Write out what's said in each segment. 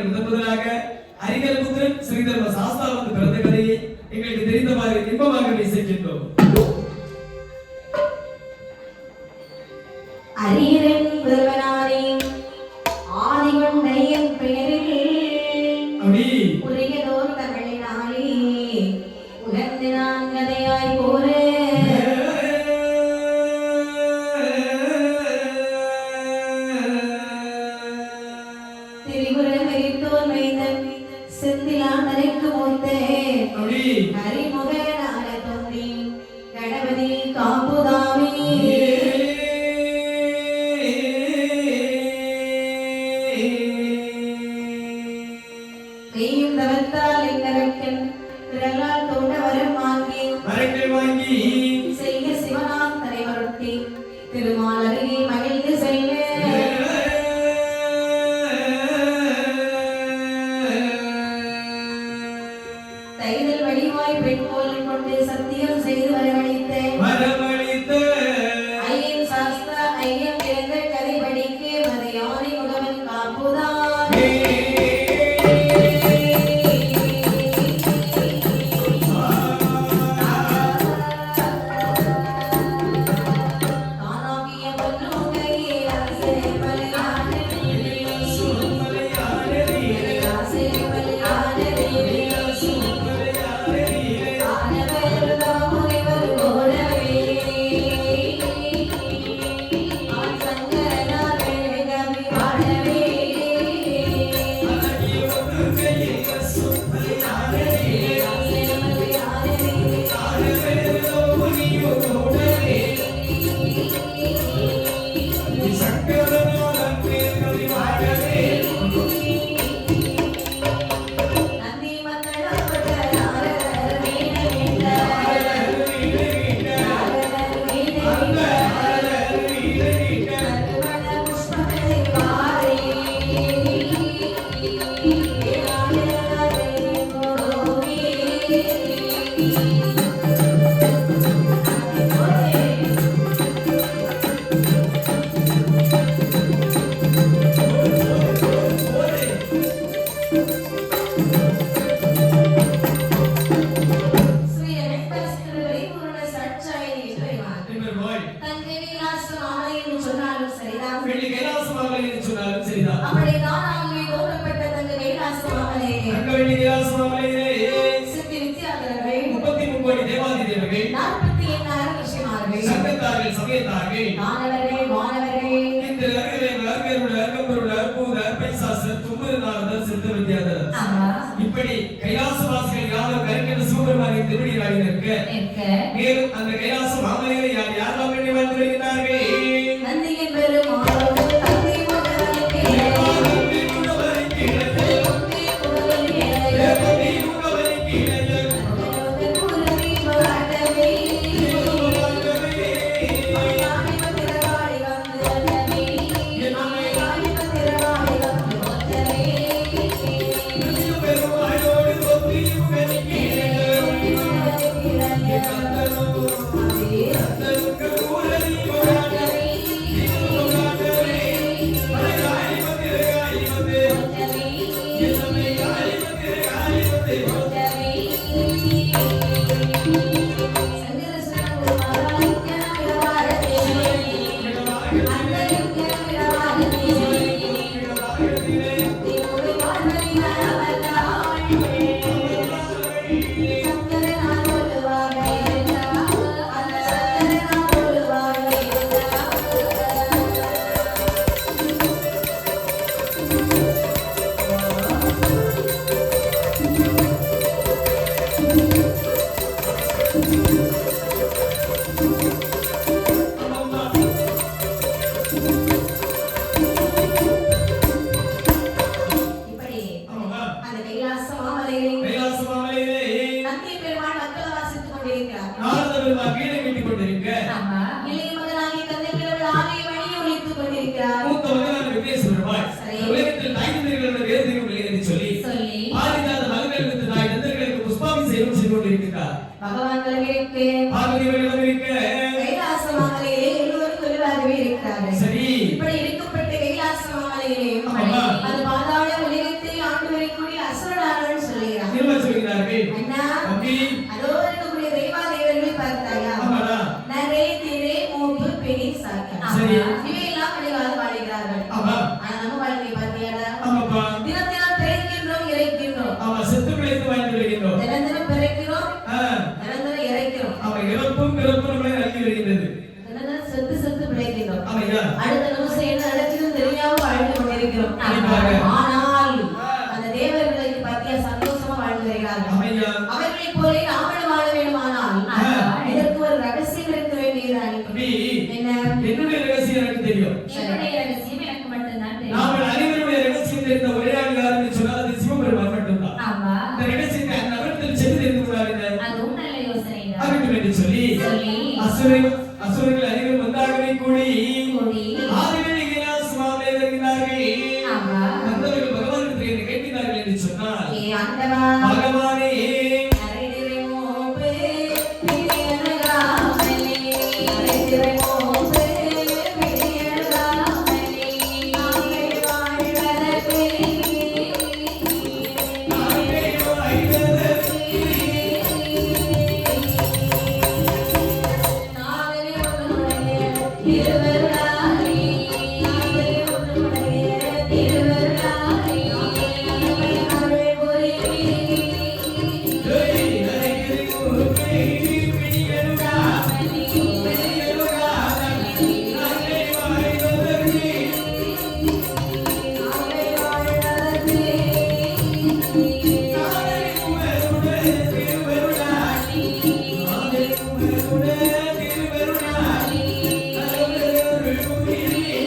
முதலாக அரிகல் புத்திரன் ஸ்ரீதர்ம சாஸ்தா வந்து பிறந்த கதையை எங்களுக்கு தெரிந்தவாறு இன்பமாக இசைக்கின்றோம். அரியரன் புதல்வனாரே ஆதிகண்டையன் பெயரில் உரியதோர் தமிழினாலே உகந்து நான் கதையாய் போரே செந்திலாண்டரைக்கு மூத்தே ஹரிமுகனான தோன்றி கணபதி காப்புதாமி மெய்யும் தவத்தால் எங்கரக்கன் பிறலால் தோண்ட வரம் வாங்கி செய்ய சிவனாம் தலைவருத்தி திருமாலருகே மகிழ்ந்து செல்ல தைதல் வடிவாய் பெண் கோலம் கொண்டு சத்தியம் செய்து வரவழைத்த ஐயன் சாஸ்தா ஐயன் பிறந்த கதை படிக்க மதையானை முகவன் காப்புதான் தானாகிய பொன்னுகையே ஆசை பலியான இப்படி கைலாசவாசிகள் யாரும் கருக்கென்று சிவபெருமானை திருவடியில் நிற்க மேலும் அந்த கைலாச மாமலைகளை யாரெல்லாம் வேண்டி வந்து வருகிறார்கள் நந்தியின் பெருமாள் Thank you. செய்கின்றோம். தினம் பிறக்கிறோம், ஆ, தினம் இறைக்கிறோம். அவன் இறப்பும் பிறப்பும் நம்மளை நல்கி வருகின்றது. தினம் செத்து பிழைக்கிறோம். ஆமையா, அடுத்த நிமிஷம் என்ன நடக்குதுன்னு தெரியாம வாழ்ந்து கொண்டிருக்கிறோம். கண்டிப்பாக. ஆனால் அந்த தேவர்களுக்கு பத்திய சந்தோஷமா வாழ்ந்து வருகிறார்கள். ஆமையா, அவர்களைப் போல நாமளும் வாழ வேண்டுமானால் இதற்கு ஒரு ரகசியம் இருக்க வேண்டியதானே. தம்பி, என்ன? என்னுடைய ரகசியம் எனக்கு தெரியும். என்னுடைய ரகசியம் எனக்கு மட்டும்தான் தெரியும். நாங்கள் அனைவருடைய ரகசியம் தெரிந்த ஒரே ஆள் யாருன்னு சொன்னால் அது சிவபெருமான் மட்டும்தான். ஆமா, இந்த ரகசியத்தை அந்த நபரத்தில் சென்று தெரிந்து கொள்ளாருங்க. அதுவும் நல்ல யோசனைதான். ஆகட்டும் என்று சொல்லி சொல்லி அசுரர்கள் அனைவரும் ஒன்றாகவே கூடி கூடி ஆதிவழி கைலாசமாவே வருகிறார்கள். ஆமா, வந்தவர்கள் பகவானிடத்தில் என்ன கேட்கிறார்கள் என்று சொன்னால், ஏ ஆண்டவா, பகவானே, அரைதிரை மோபே பிரியனகாமலே, அரைதிரை மோபே பிரியனகாமலே, நாங்கள் வாழ்வதற்கு நாங்கள் வாழ்வதற்கு நாங்களே உன்னுடைய திருவருளாலே, நாங்களே உன்னுடைய திருவருளாலே, அருள் புரிவீர். ஜெய் ஹரி குருவே பிரியனுடா பிரியனுடா நாங்கள் வாழ்வதற்கு நாங்கள் வாழ்வதற்கு நாங்கள் உமருடைய திருவருளா நாங்கள் உமருடைய திருவருளா அருள் புரிவீர்.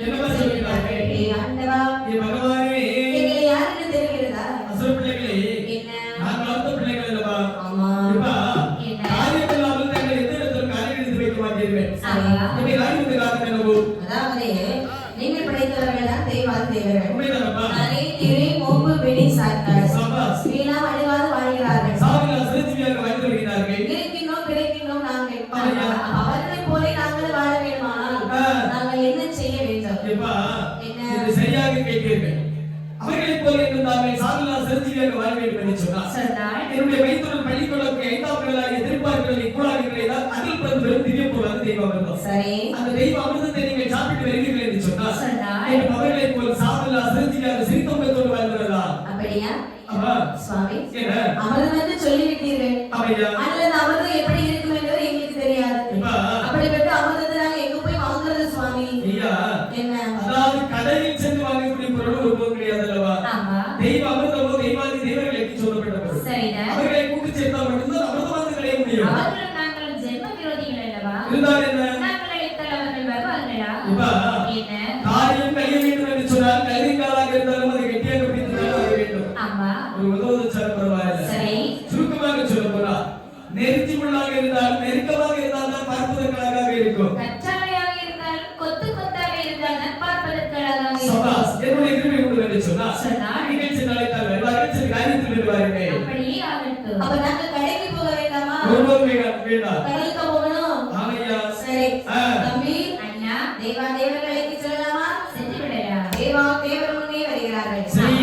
என்னவா சொல்கிறார்கள்? ஏ பகவானே, அசுர பிள்ளைகளே, நான் வளர்த்த பிள்ளைகள் அல்லவா? இப்பா, காரியங்கள் அவர்கள் தங்கள் எந்த இடத்திலும் காரியம் எடுத்து வைக்க மாட்டீர்கள். என்னை காரியத்தை காக்க என்னவோ? நீங்கள் படைத்தவர்கள் தான் தெய்வாத தேவர்கள். உண்மைதானப்பா? சபாஸ். வீணாம் அழிவாது வாழ்கிறார்கள். சாவிலா சிரஞ்சீவியாக வாழ்ந்து வருகிறார்கள். இருக்கின்றோம், பிறக்கின்றோம் நாங்கள். அவர்களைப் போல நாங்கள் வாழ வேண்டுமானால் நாங்கள் என்ன செய்ய வேண்டும்? எப்பா, என்ன? இது சரியாக கேட்கிறீர்கள். அவர்களைப் போல இருந்தார்கள் சாவிலா சிரஞ்சீவியாக வாழ வேண்டும் என்று சொன்னார். சொன்னாள். என்னுடைய வயிற்றுடன் பள்ளிக்கூடக்கு ஐந்தாப்புகளாகிய திருப்பார்களை கூழாகிகளை தான் அதில் பிறந்து வரும் திவ்ய பொருளாக தெய்வ அமிர்தம். சரி, அந்த தெய்வ அமிர்தத்தை நீங்கள் சாப்பிட்டு வருகிறீர்கள் என்று சொன்னார். சொன்னாள். என் அவர்களைப் போல் சாவிலா சிரஞ்சீவியாக சிரித்தோடு வாழ்கிறதா? அப்படியா ஆமா. சுவாமி? என்ன? அமிர்தம் என்று சொல்லிவிட்டீர்கள். அப்படியா? அல்லது அமிர்தம் எப்படி இருக்கும் என்பது எங்களுக்கு தெரியாது. எப்பா, அப்படிப்பட்ட அமிர்தத்தை நாங்க எங்க போய் வாங்குறது சுவாமி? ஐயா, என்ன? அதாவது கடையில் சென்று வாங்கக்கூடிய பொருள் ஒரு பொருள் கிடையாது அல்லவா? ஆமா, தெய்வ அமிர்தமோ தெய்வாதி தேவர்களுக்கு சொல்லப்பட்ட பொருள். சரிதான். அவர்களை கூட்டி சேர்த்தால் மட்டும்தான் அமிர்தமாக கிடைக்க முடியும். அவர்களும் நாங்களும் ஜென்ம விரோதிகள் அல்லவா? இருந்தால் என்ன? நாங்கள் அழைத்தால் அவர்கள் வருவார்களா? இப்பா, என்ன? காரியம் கழிய வேண்டும் என்று சொன்னால் கல்விக்காலாக இருந்தாலும் அதை கெட்டியாக பிடித்துதான் வர வேண்டும். ஆமா, ஒரு உதவுதல் பரவாயில்லை. சரி. சுருக்கமாக சொல்ல போனா, நெருஞ்சி முள்ளாக இருந்தால் நெருக்கமாக இருந்தால் தான் பார்ப்பதற்கு அழகாக இருக்கும். கற்றாழையாக இருந்தாலும் கொத்து கொத்தாக இருந்தாலும் பார்ப்பதற்கு அழகாக இருக்கும். சபாஸ். என்னுடைய கிருபை உண்டு என்று சொன்னால் சொன்னாள். நிகழ்ச்சி நாளைத்தால் வருவார்கள், சில காரியத்தில் வருவார்கள். அப்படியே ஆகட்டும். அப்ப நாங்க கடைக்கு போக வேண்டாமா? ஒருவரும் வேண்டாம். கடலுக்கு போகணும். ஆமையா. சரி தம்பி, அண்ணா, தேவா தேவர்களுக்கு சொல்லலாமா? சென்று விடலாம். தேவா தேவர் முன்னே வருகிறார்கள். சரி.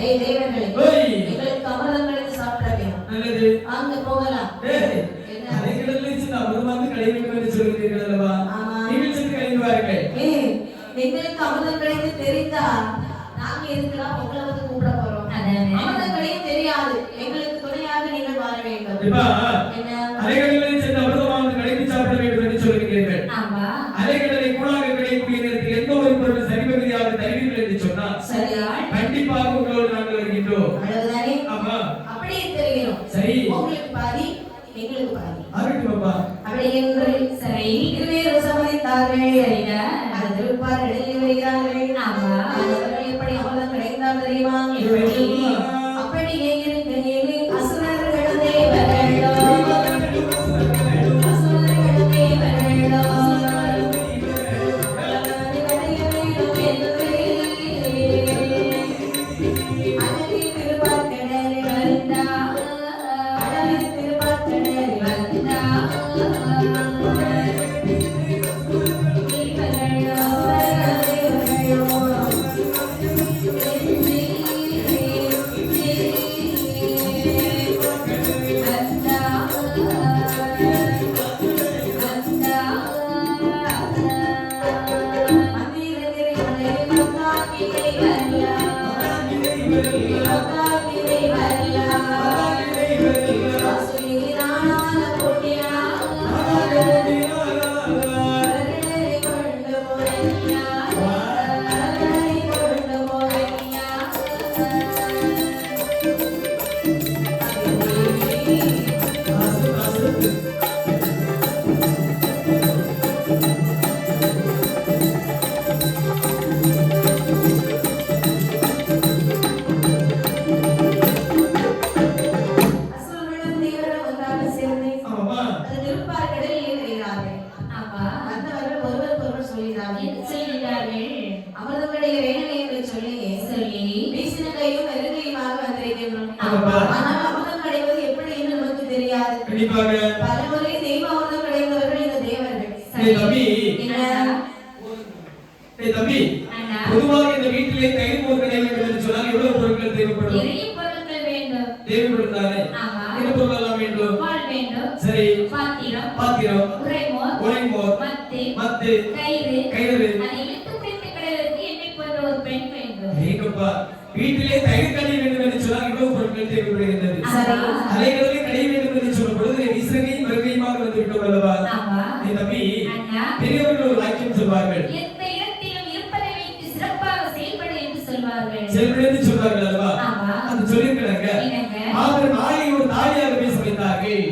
ஏய் தேவர்களே, ஓய். எங்களுக்கு அமிர்தங்களுக்கு சாப்பிட வேணும். நல்லது. அங்க போகலாம். ஏய், என்ன? அலைக்கடலில் சென்று அமிர்தமாக கடை வேண்டும் என்று சொல்கிறீர்கள் அல்லவா? ஆமா. நீங்கள் சென்று கலைந்துவார்கள். ஏய், எங்களுக்கு அமிர்தம் கிடைத்து தெரிந்தா நாங்க எதுக்குலாம் உங்களை வந்து கூப்பிட போறோம்? அதானே. அமிர்தம் கிடையாது தெரியாது. எங்களுக்கு துணையாக நீங்கள் வாழ வேண்டும். இப்பா, என்ன? அலைக்கடலில் சென்று அமிர்தமாக கடைத்து சாப்பிட வேண்டும் என்று சொல்கிறீர்கள். ஆமா, அலைக்கடலை கூழாக கிடைக்கக்கூடிய நேரத்தில் எந்த ஒரு பொருள் சரிபகுதியாக தருவீர்கள் என்று சொன்னால் சரியாள். கண்டிப்பாக உங்களோடு நாங்கள் வருகின்றோம். அவ்வளவுதானே? ஆமா. அப்படியே தெரிகிறோம். சரி. உங்களுக்கு பாதி, எங்களுக்கு பாதி. ஆகட்டும் அப்பா. அப்படி என்று சரி. இருவேறு சம்மதித்தார்கள். சரிதான். அது பொதுவாக இந்த வீட்டிலே தயிர் மோர் கிடையாது என்று சொன்னால் எவ்வளவு பொருட்கள் தேவைப்படும்? நிறைய பொருட்கள் வேண்டும். தேவைப்படுதானே? ஆமா. என்ன பொருட்கள் வேண்டும்? பால் வேண்டும். சரி. பாத்திரம். உரைமோர். மத்து. கயிறு. அதை இழுத்து பிடித்து கடலுக்கு என்னை போன்ற ஒரு பெண் வேண்டும். ஏகப்பா, வீட்டிலே தயிர் கடை வேண்டும் என்று சொன்னால் இவ்வளவு பொருட்கள் தேவைப்படுகிறது. அலைகளிலே கடை வேண்டும் என்று சொல்லும் பொழுது இசையும் வருகையுமாக வந்து விட்டோம் அல்லவா? என் தம்பி, பெரியவர்கள் ஒரு வாக்கியம் சொல்வார்கள். செல்வெடுத்து சொல்வார்கள் அல்லவா? அது சொல்லியிருக்கிறாங்க. அவர் ஆளை ஒரு தாலியாகவே சமைத்தார்கள்.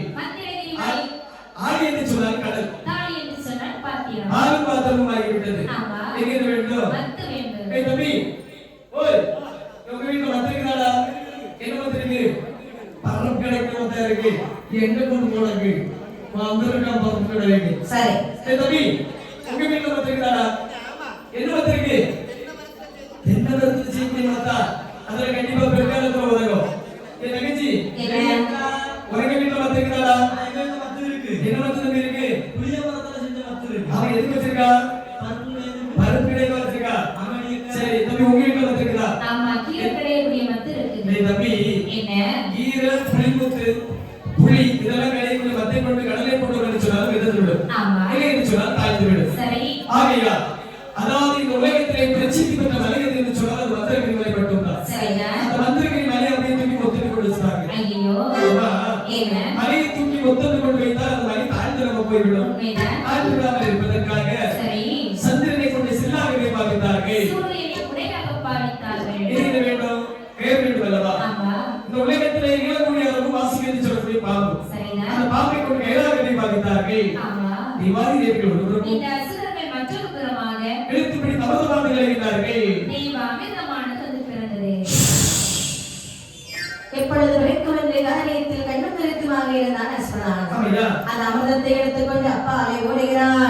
ஆளி என்று சொன்னால் கடல், ஆளும் பாத்திரமும் ஆகிவிட்டது. எங்க வேண்டும்? தம்பி, ஓய், உங்க வீட்டுல வந்திருக்கிறாடா? என்ன வந்திருக்கு? பரம் கிடைக்க வந்தா இருக்கு. எங்க கொண்டு போனக்கு வந்திருக்கா பரம் கிடைக்கு. சரி தம்பி, உங்க வீட்டுல வந்திருக்கிறாடா? என்ன வந்திருக்கு? என்ன வந்து சீக்கிரம் பார்த்தா அதுல கண்டிப்பா பிற்காலத்துல உதவும். என் தங்கச்சி உங்க வீட்டுல வந்திருக்கிறாடா? என்ன வந்து இருக்கு? புளிய மரத்துல செஞ்ச மத்து இருக்கு. அவன் எதுக்கு வச்சிருக்கா? பருப்பு கடையில வச்சிருக்கா. சரி தம்பி, உங்க வீட்டுல வந்திருக்கா? ஆமா, கீரை கடையக்கூடிய மத்து இருக்கு. தம்பி, என்ன கீரை, புளி இதெல்லாம் கடையக்கூடிய மத்தை கொண்டு கடலை போட்டு வந்து சொன்னாலும் விதத்து விடும். ஆமா, இல்லைன்னு சொன்னால் தாழ்ந்து விடும். சரி. ஆகையா அதாவது இந்த உலகத்திலே பிரசித்தி பெற்ற மலைகள் என்று சொன்னால் அது மந்திரகிரி மலை மட்டும்தான். அந்த மந்திரகிரி மலை அப்படியே தூக்கி ஒத்துட்டு கொண்டு வச்சாங்க. மலையை தூக்கி ஒத்துட்டு கொண்டு வைத்தால் அந்த மலை தாழ்ந்து நம்ம போய்விடும். தாழ்ந்து விடாமல் இருப்பதற்காக சந்திரனை கொண்டு சில்லாகவே பாவித்தார்கள். என்ன வேண்டும்? பெயர் வேண்டும் அல்லவா? இந்த உலகத்திலே இயலக்கூடிய அளவு வாசிக்க என்று சொல்லக்கூடிய பாம்பு, அந்த பாம்பை கொண்டு கைலாகவே பாவித்தார்கள். திவாரி தேவிகள் ஒருவரும் எழுத்துப்படி தமதமாக விளைகிறார்கள். எப்பொழுது வரைக்கும் என்ற காரியத்தில் கண்ணும் கருத்துமாக இருந்தான் அஸ்வதானன். அந்த அமிர்தத்தை எடுத்துக்கொண்டு அப்பாலே ஓடுகிறான்.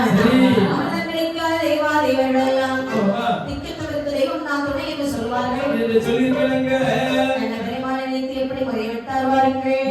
அமிர்தம் கிடைக்காத தேவாதேவர்கள் எல்லாம் திக்கத்தவருக்கு தெய்வம் நான் துணை என்று சொல்வார்கள். பெருமாள் நினைத்து எப்படி முறைவிட்டார் வாருங்கள்.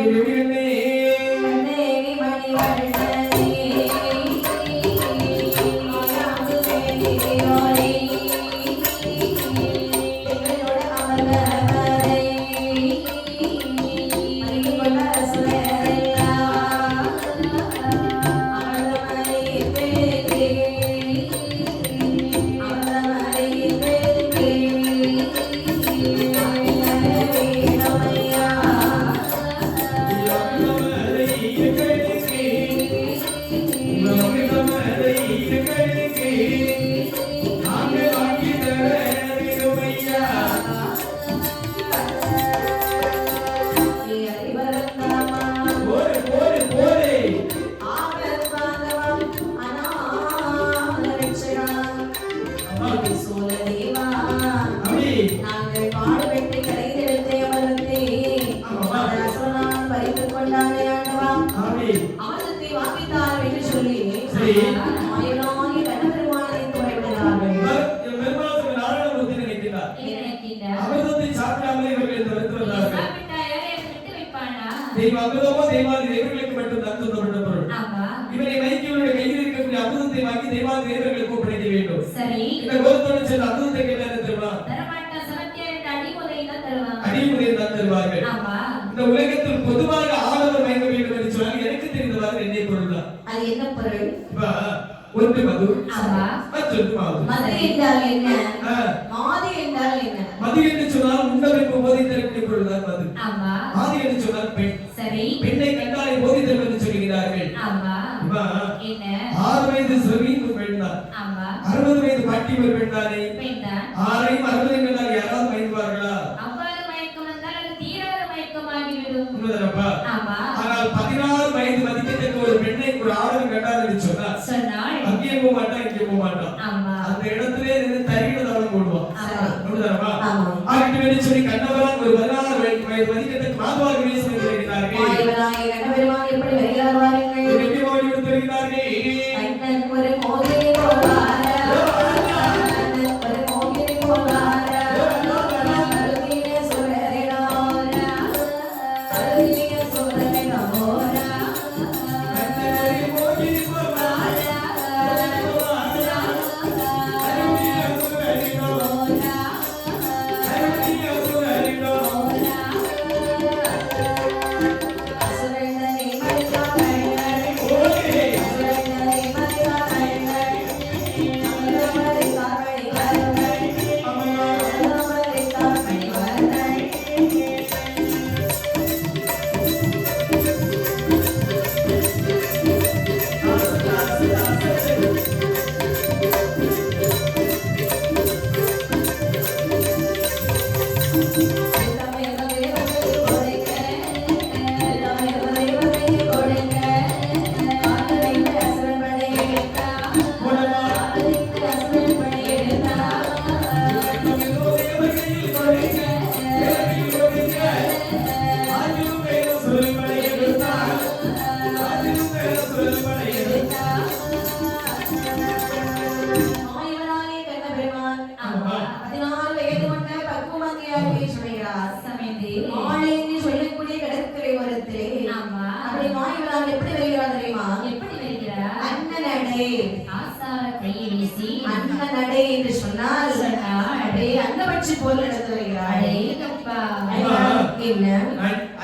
இந்த உலகத்தில் பொதுவாக ஆடவர் மயங்க வேண்டும் என்று சொன்னால் எனக்கு தெரிந்தவாறு என்னை பொருள் தான். அது என்ன பொருள்? ஒன்று மது ஆமா. மற்றொன்று மாது. மது என்றால் என்ன? ஆ, மாது என்றால் என்ன? மது என்று சொன்னால் உண்டமைப்பு போதை தரக்கூடிய பொருள்தான் மது. ஆமா. மாது என்று சொன்னால் பெண். சரி. பெண்ணை கண்டாலே போதை தரும் என்று சொல்கிறார்கள். ஆமா. இப்ப என்ன? 6 வயது சிறுமி ஒரு பெண் தான். ஆமா. 60 வயது பாட்டி ஒரு பெண் தானே. பெண்தான். 6ஐயும் 60 கண்டால் யாராவது மயங்குவார்களா? அவ்வாறு மயக்கம் வந்தால் அது தீராத மயக்கமாகிவிடும். உண்மைதானப்பா? ஆமா. ஆனால் 16 வயது மதிக்கத்தக்க ஒரு பெண்ணை ஒரு ஆடவன் கண்டார் என்று சொன்னால் சொன்னால் அங்கே போக மாட்டான், இங்கே போக மாட்டான். ஆமா. அந்த இடத்திலே நின்று தறியில தவணம் போடுவான். ஆமா. உண்மைதானப்பா? ஆமா. ஆகிட்டு வெளி சொல்லி கண்டவரான் ஒரு 16 வயது மதிக்கத்தக்க மாதவாக வீசி வருகிறார்கள். மாயவனாகிய கண்ணபெருமான் எப்படி வருகிறார் வாருங்கள். எப்படி ஓடி வந்து வருகிறார்கள்? கண்ணன் ஒரு மோகினி போலார, ஒரு மோகினி போலார, அருகிய சுரரிடோர, அருகிய சுரரிடோர, கண்ணனை மோகினி போலார, அருகிய சுரரிடோ, அருகிய சுரரிடோ. அசுரனை மறித்தார்கள், ஓடி அசுரனை மறித்தார்கள், அமரவரை காவடி வருங்கள், அமரவரை காவடி வருங்கள். சொல்லக்கூடிய கடற்கரை ஓரத்திலே ஆமா. அப்படி மாயவனாக எப்படி வருகிறார் தெரியுமா? எப்படி வருகிறார்? அண்ணனடே. ஆசார கையை வீசி அண்ணனடே என்று சொன்னால் அப்படியே அன்னபட்சி போல் நடந்து வருகிறார். அடேங்கப்பா. என்ன?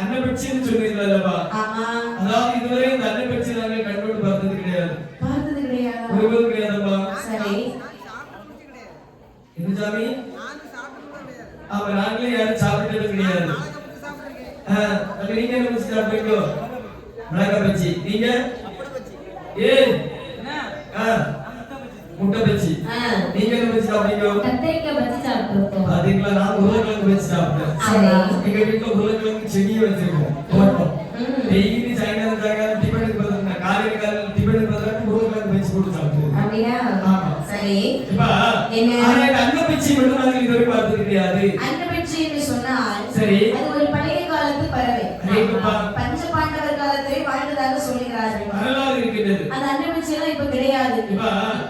அன்னபட்சின்னு சொன்னீங்களா? ஆமா. அதாவது இதுவரை இந்த அன்னபட்சி நாங்கள் கண்கொண்டு பார்த்தது கிடையாது. பார்த்தது கிடையாது. ஒருவரும் கிடையாதப்பா. சரி. என்ன சாமி? ஆமா, நாங்களே யாரும் சாப்பிட்டது கிடையாது. அப்ப நீங்க என்ன பச்சி சாப்பிட்டீங்க? மிளகா பச்சி. நீங்க? முட்டை பச்சி. நீங்க என்ன பச்சி சாப்பிட்டீங்க? கத்திரிக்காய் பஜ்ஜி சாப்பிட்டுருக்கோம். பாத்தீங்களா, நான் உருளைக்கிழங்கு வச்சு சாப்பிட்டேன். சரி. எங்க வீட்டுல உருளைக்கிழங்கு செடியை வச்சிருக்கோம். தோட்டம். டெய்லி சாயங்காலம் டிஃபனுக்கு பதிலா காலையில டிஃபனுக்கு பதிலா உருளைக்கிழங்கு வச்சு போட்டு சாப்பிடுவோம். அப்படியா? ஆமா. சரி. இப்ப என்ன? ஆனா இந்த அன்னப்பச்சி மட்டும் நாங்கள் இதுவரை பார்த்தது கிடையாது. அன்னபட்சி என்று சொன்னால் சரி. அது ஒரு பழைய காலத்து பறவை. அடேங்கப்பா. பஞ்ச பாண்டவர் காலத்திலே வாழ்ந்ததாக சொல்லுகிறார்கள். வரலாறு இருக்கின்றது. அந்த அன்னபட்சி எல்லாம் இப்ப கிடையாது. இப்ப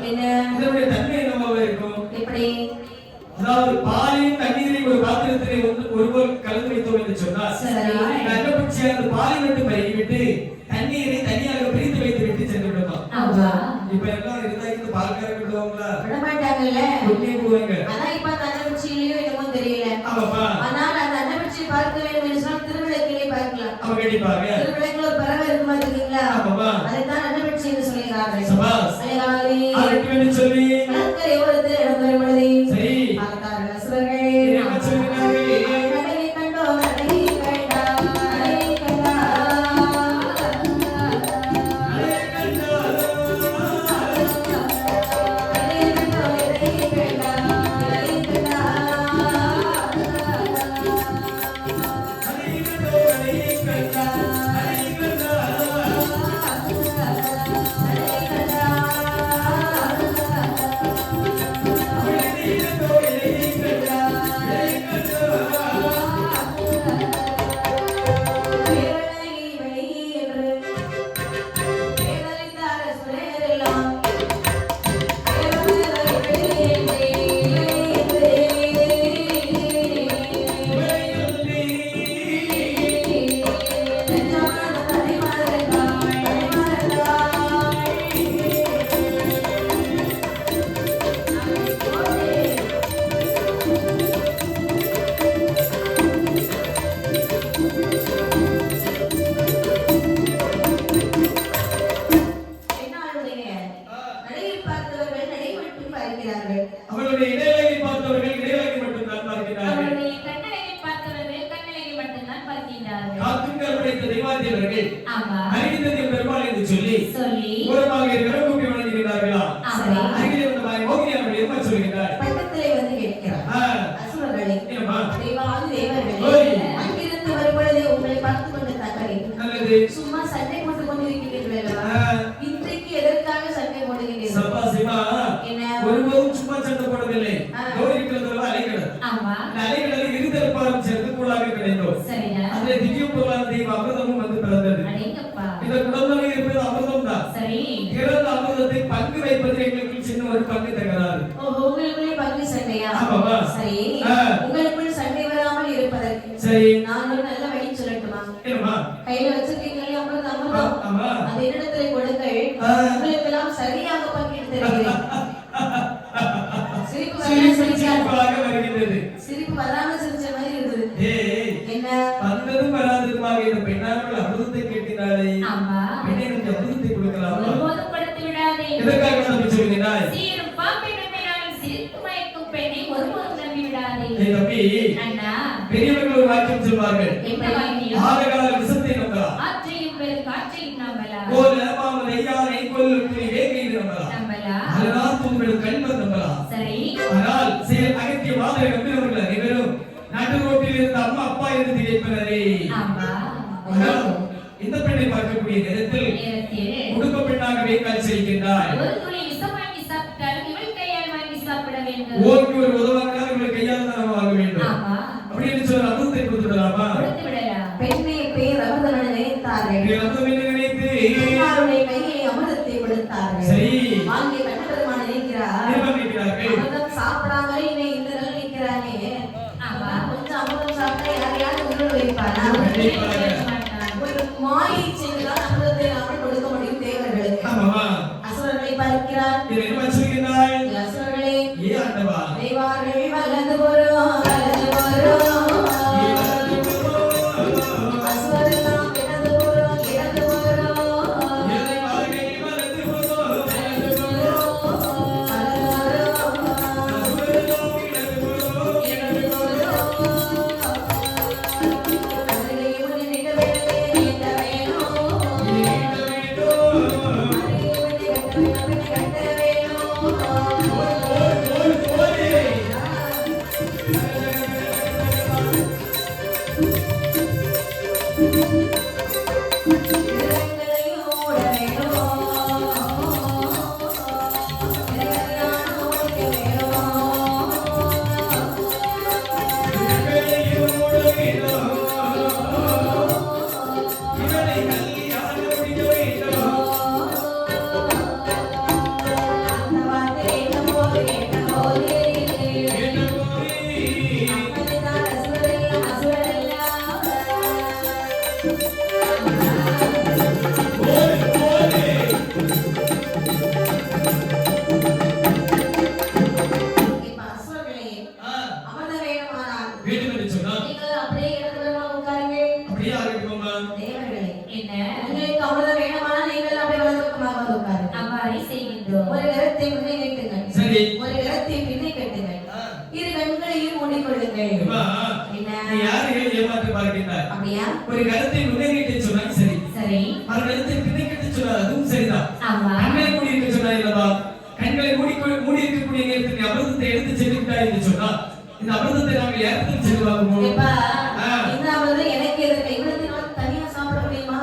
என்ன? இதனுடைய தன்மை என்னவாக இருக்கும்? எப்படி? அதாவது பாலையும் தண்ணீரையும் ஒரு பாத்திரத்திலே ஒருவர் கலந்து வைத்தோம் என்று சொன்னால் சரி. இந்த அன்னப்பட்சி அந்த பாலை மட்டும் பருகிவிட்டு தண்ணீரை தனியாக பிரித்து வைத்து விட்டு சென்று விடுவான். ஆமா. இப்ப எல்லாம் இருந்தா இந்த பால்காரங்க விடுவாங்களா? விட மாட்டாங்கல்ல. உள்ளே போவாங்க. அதான் இப்ப அந்த அன்னபட்சியிலயோ என்னமோ தெரியல. ஆமாப்பா. ஆனால் அந்த அன்னபட்சியை பார்க்க வேண்டும் என்று சொன்னால் திருவிளக்கிலே பார்க்கலாம். அவ கண்டிப்பாக. திருவிளக்கில் ஒரு பறவை இருக்குமா தெரியுங்களா? ஆமாப்பா. அதைத்தான் அன்னபட்சி என்று சொல்லுகிறார்கள். சபாஸ். அழகாலே அதற்கு வேண்டி சொல்லி கடற்கரை ஓரத்தில் இடம் வரும் பொழுது சரி. பார்த்தார்கள் அசுரர்கள். என்ன சொல்கிறார்கள்? கடலை கண்டோம், கடலை கண்டாம், கடலை கண்டாம். அலே கண்டாரோ. கடலை கண்டோம், கடலை கண்டாம், கடலை கண்டாம். அலே கண்டோ, அலே கண்டா, அலே கண்டா. கடலை கண்டாம். பார்த்தவர்கள் நடை மட்டும் பார்க்கிறார்கள். அவளுடைய இடைவெளி பார்த்தவர்கள் இடைவெளி மட்டும் தான் பார்க்கிறார்கள். அவளுடைய கண்ணழகை பார்த்தவர்கள் கண்ணழகை மட்டும் தான் பார்க்கிறார்கள். காத்துங்கள் படைத்த தெய்வாதேவர்கள் ஆமா அறிந்ததை பெருமாள் என்று சொல்லி சொல்லி ஓரமாக இருக்கிற கூப்பி வணங்குகிறார்களா? ஆமா அருகிலே வந்த மாதிரி மோகினி அவருடைய அம்மா சொல்கிறார். பக்கத்திலே வந்து கேட்கிறார். அசுரர்களே, ஏம்மா? தெய்வாதி தேவர்களே, ஓய். அங்கிருந்து வரும்பொழுது உங்களை பார்த்து கொண்டு தக்கரை நல்லது. சும்மா சண்டை போட்டுக் கொண்டிருக்கிறீர்கள் அல்லவா? ஆ. இன்றைக்கு எதற்காக சண்டை போடுகிறீர்கள்? சபா சிவா என்ன? ஒருவரும் சும்மா சண்டை போடவில்லை. ஆ. இருக்கிறதெல்லாம் அலைக்கடல். ஆமா அந்த அலைக்கடலில் இருதரப்பாரும் சேர்ந்து கூடாக கிடைத்தோம். சரியா அதிலே திவ்ய பொருளான தெய்வ அமிர்தமும் வந்து பிறந்தது. அடேங்கப்பா இந்த குடம்புல இருப்பது அமிர்தம் தான். சரி பிறந்த அமிர்தத்தை பங்கு வைப்பது எங்களுக்கு சின்ன ஒரு பங்கு தகராறு. ஓஹோ, உங்களுக்குள்ளே பங்கு சண்டையா? ஆமாவா? சரி. ஆ. உங்களுக்குள் சண்டை வராமல் இருப்பதற்கு சரி. நான் ஒரு நல்ல வழி சொல்லட்டுமா? ஏம்மா? கையில வச்சிருக்கீங்களே அமிர்தம். ஆமா. அந்த இடத்துல கொடுங்கள். ஆ. உங்களுக்கு எல்லாம் சரியாக பங்கிட்டு தருகிறேன். சிரிப்பு சிரிப்பாக வருகின்றது. சிரிப்பு வராம சிரிச்ச மாதிரி இருந்தது. ஏய், என்ன? வந்ததும் வராததுமாக இந்த பெண்ணார்கள் அமிர்தத்தை கேட்கிறாளே. ஆமா பெண்ணை எனக்கு அமிர்தத்தை கொடுக்கலாமா? ஒருபோதும் கொடுத்து விடாதே எதற்காக நம்பி சொல்கிறாய்? சீரும் பாம்பின் நம்பினாலும் சிரித்து மயக்கும் பெண்ணை ஒருபோதும் நம்பி விடாதே ஏய் தம்பி, அண்ணா பெரியவர்கள் ஒரு வாக்கியம் சொல்வார்கள். என்ன வாங்கியம் ஆககால விஷத்தை நம்பலாம். ஆற்றையும் பெரும் காற்றையும் நம்பலாம் போல மாமன் ஐயானை கொல்லுக்கு வேகை நம்பலாம். நம்பலாம் அதனால் உங்கள் கண்பர் நம்பலாம். சரி ஆனால் செயல் அகத்திய மாதிரி நம்பினவர்கள் அனைவரும் நடு ரோட்டில் இருந்த அம்மா அப்பா என்று திகைப்பனரே. ஆமா ஆனால் இந்த பெண்ணை பார்க்கக்கூடிய நேரத்தில் நேரத்தில் குடும்ப பெண்ணாகவே காட்சியளிக்கின்றார். ஒரு துளி விஷம் வாங்கி சாப்பிட்டாலும் இவள் கையால் வாங்கி சாப்பிட வேண்டும் ஓங்கி ஒரு உதவாங்கினால் இவர்கள் கையால் தான் நம்ம வாங்க வேண்டும். ஆமா அப்படின்னு சொல்ல அமிர்தத்தை கொடுத்து விடலாமா? கொடுத்து விடலாம் பெண்ணை பேர் அமிர்தம் நினைத்தார்கள். இப்படி அமிர்தம் என்று நினைத்து பெண்மாருடைய கையிலே அமிர்தத்தை கொடுத்தார்கள். சரி. வாங்கிய கண்ணபெருமான் நினைக்கிறார், நிர்பந்திக்கிறார்கள். அமிர்தம் சாப்பிடாமலே இன்னும் இந்த நிலை நிற்கிறானே. ஆமா கொஞ்சம் அமிர்தம் சாப்பிட்டா யாரையாவது உயிரோடு வைப்பானா? ஒரு மாயை செய்துதான் அமிர்தத்தை நாம கொடுக்க முடியும் தேவர்களுக்கு. ஆமாவா? அசுரர்களை பார்க்கிறார். இதை என்ன வச்சிருக்கிறாய்? அசுரர்களே, ஏ ஆண்டவா, தெய்வார்கள் வலது போறோம் வலது போறோம். அசுரரெல்லாம் இடது போறோம் இடது போறோம். என்னை வாழ்கை வளர்த்து போதோ. வலது போறோம் வலது போறோம். இடது போறோம். அதிலே உன்னை நிற்க வேண்டுமே நிற்க வேணும். அதிலே உன்னை கட்ட வேணும். ஒரு கரத்தை முன்னே நீட்டுங்கள். சரி. ஒரு கரத்தை பின்னே கட்டுங்கள். இரு கண்களையும் மூடிக்கொள்ளுங்கள். என்ன? நீ யாரையும் ஏமாற்ற பார்க்கின்றாய்? அப்படியா? ஒரு கருத்தை முன்னேறிட்டு சொன்னால் சரி, சரி மறு கருத்தை பின்னிக்கிட்டு சொன்னால் அதுவும் சரிதான். ஆமா கண்களை மூடி இருக்க சொன்னாய் அல்லவா? கண்களை மூடி இருக்கக்கூடிய நேரத்தில் நீ அமிர்தத்தை எடுத்து சென்றுவிட்டாய் என்று சொன்னால் இந்த அமிர்தத்தை நாங்கள் யாருக்கும் சென்று வாங்குவோம். எப்பா, இந்த அமிர்தம் எனக்கு எதற்கு? இவ்வளவு நாள் தனியா சாப்பிட முடியுமா?